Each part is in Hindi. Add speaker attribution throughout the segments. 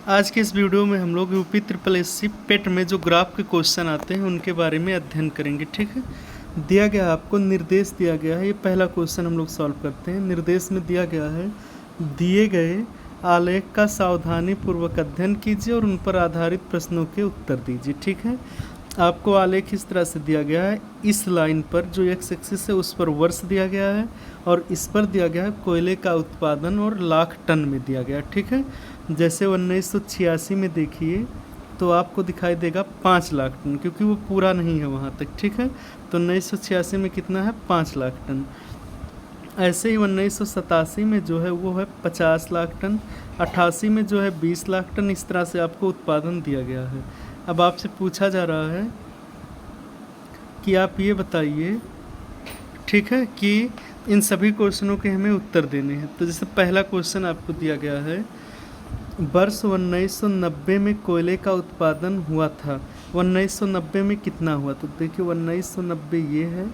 Speaker 1: आज के इस वीडियो में हम लोग यूपी ट्रिपल एससी पेट में जो ग्राफ के क्वेश्चन आते हैं उनके बारे में अध्ययन करेंगे। ठीक है, दिया गया आपको निर्देश दिया गया है। ये पहला क्वेश्चन हम लोग सॉल्व करते हैं। निर्देश में दिया गया है, दिए गए आलेख का सावधानी पूर्वक अध्ययन कीजिए और उन पर आधारित प्रश्नों के उत्तर दीजिए। ठीक है, आपको आलेख इस तरह से दिया गया है। इस लाइन पर जो एक्स एक्सिस है उस पर वर्ष दिया गया है और इस पर दिया गया है कोयले का उत्पादन और लाख टन में दिया गया है। ठीक है, जैसे 1986 में देखिए तो आपको दिखाई देगा 5 लाख टन, क्योंकि वो पूरा नहीं है वहाँ तक। ठीक है, तो 1986 में कितना है, 5 लाख टन। ऐसे ही 1987 में जो है वो है 50 लाख टन, 88 में जो है 20 लाख टन। इस तरह से आपको उत्पादन दिया गया है। अब आपसे पूछा जा रहा है कि आप ये बताइए, ठीक है, कि इन सभी क्वेश्चनों के हमें उत्तर देने हैं। तो जैसे पहला क्वेश्चन आपको दिया गया है, वर्ष 1990 में कोयले का उत्पादन हुआ था, 1990 में कितना हुआ? तो देखिए 1990 ये है,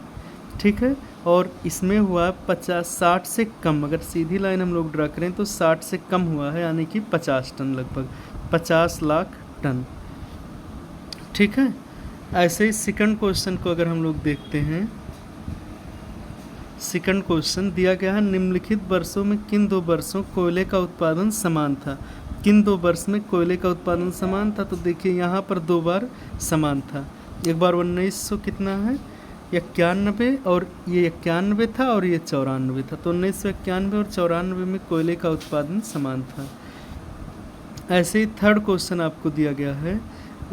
Speaker 1: ठीक है, और इसमें हुआ 60 से कम। अगर सीधी लाइन हम लोग ड्रा करें तो 60 से कम हुआ है, यानी कि 50 टन, लगभग 50 लाख टन। ठीक है, ऐसे ही सेकंड क्वेश्चन को अगर हम लोग देखते हैं, सेकंड क्वेश्चन दिया गया है, निम्नलिखित वर्षों में किन दो वर्षों कोयले का उत्पादन समान था? किन दो वर्ष में कोयले का उत्पादन समान था? तो देखिए यहाँ पर 2 बार समान था। एक बार 1900 कितना है, 91, और ये 91 था और ये 94 था। तो 1991 और 94 में कोयले का उत्पादन समान था। ऐसे ही थर्ड क्वेश्चन आपको दिया गया है,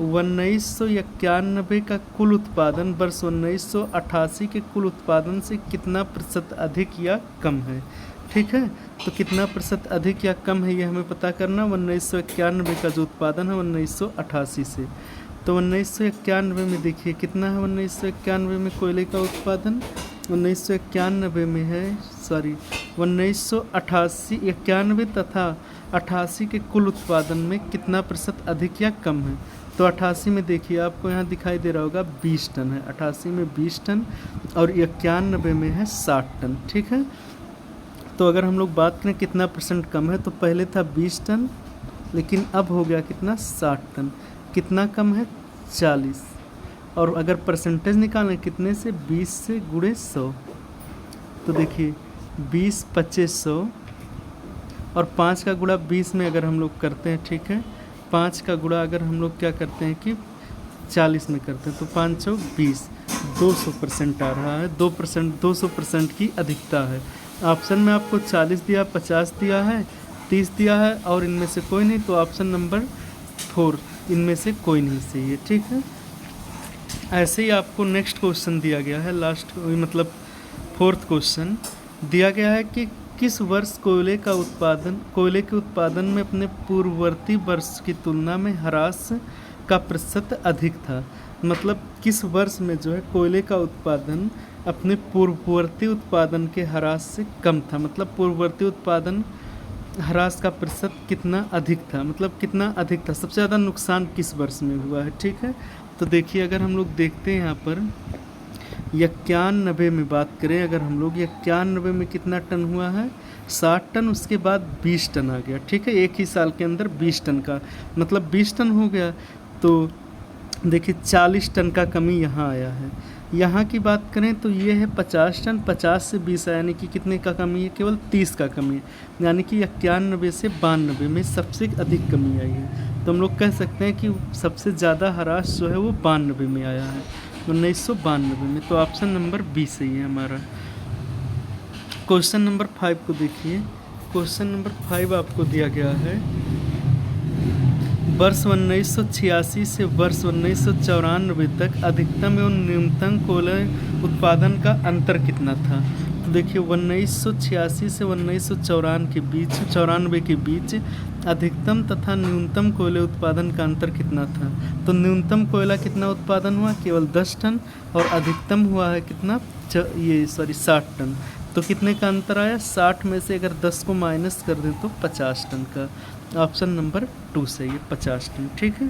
Speaker 1: 1991 का कुल उत्पादन वर्ष 1988 के कुल उत्पादन से कितना प्रतिशत अधिक या कम है? ठीक है, तो कितना प्रतिशत अधिक या कम है ये हमें पता करना। 1991 का जो उत्पादन है 1988 से, तो 1991 में देखिए कितना है, 1991 में कोयले का उत्पादन 1991 में है, 1988, 91 तथा 88 के कुल उत्पादन में कितना प्रतिशत अधिक या कम है? तो 88 में देखिए आपको यहाँ दिखाई दे रहा होगा 20 टन है, 88 में 20 टन और 91 में है 60 टन। ठीक है, तो अगर हम लोग बात करें कितना परसेंट कम है, तो पहले था 20 टन लेकिन अब हो गया कितना, 60 टन। कितना कम है, 40। और अगर परसेंटेज निकालें कितने से, 20 से गुणे 100, तो देखिए 20 25 100 और 5 का गुणा 20 में अगर हम लोग करते हैं, ठीक है, 5 का गुणा अगर हम लोग क्या करते हैं कि 40 में करते हैं, तो 5 चौक 20, 200% आ रहा है। 200% की अधिकता है। ऑप्शन में आपको 40 दिया, 50 दिया है, 30 दिया है और इनमें से कोई नहीं, तो ऑप्शन नंबर 4 इनमें से कोई नहीं सही है। ठीक है, ऐसे ही आपको नेक्स्ट क्वेश्चन दिया गया है, लास्ट मतलब फोर्थ क्वेश्चन दिया गया है कि किस वर्ष कोयले के उत्पादन में अपने पूर्ववर्ती वर्ष की तुलना में ह्रास का प्रतिशत अधिक था? मतलब किस वर्ष में जो है कोयले का उत्पादन अपने पूर्ववर्ती उत्पादन के ह्रास से कम था? मतलब पूर्ववर्ती उत्पादन ह्रास का प्रतिशत कितना अधिक था, मतलब कितना अधिक था, सबसे ज़्यादा नुकसान किस वर्ष में हुआ है? ठीक है, तो देखिए अगर हम लोग देखते हैं यहाँ पर 91 में बात करें, अगर हम लोग 91 में कितना टन हुआ है, 60 टन, उसके बाद 20 टन आ गया। ठीक है, एक ही साल के अंदर 20 टन का मतलब 20 टन हो गया। तो देखिए 40 टन का कमी यहाँ आया है। यहाँ की बात करें तो ये है 50 टन, 50 से 20 यानी कि कितने का कमी है, केवल 30 का कमी है, यानी कि 91 से 92 में सबसे अधिक कमी आई है। तो हम लोग कह सकते हैं कि सबसे ज़्यादा ह्रास जो है वो 92 में आया है, 1992 में। तो ऑप्शन नंबर बी सही है हमारा। क्वेश्चन नंबर 5 को देखिए। क्वेश्चन नंबर 5 आपको दिया गया है, वर्ष 1986 से वर्ष 1994 तक अधिकतम एवं न्यूनतम कोयले उत्पादन का अंतर कितना था? तो देखिए 1986 से 1994 के बीच अधिकतम तथा न्यूनतम कोयले उत्पादन का अंतर कितना था? तो न्यूनतम कोयला कितना उत्पादन हुआ, केवल 10 टन, और अधिकतम हुआ है कितना, 60 टन। तो कितने का अंतर आया, 60 में से अगर 10 को माइनस कर दें तो 50 टन का। ऑप्शन नंबर 2 सही है, 50 टन। ठीक है।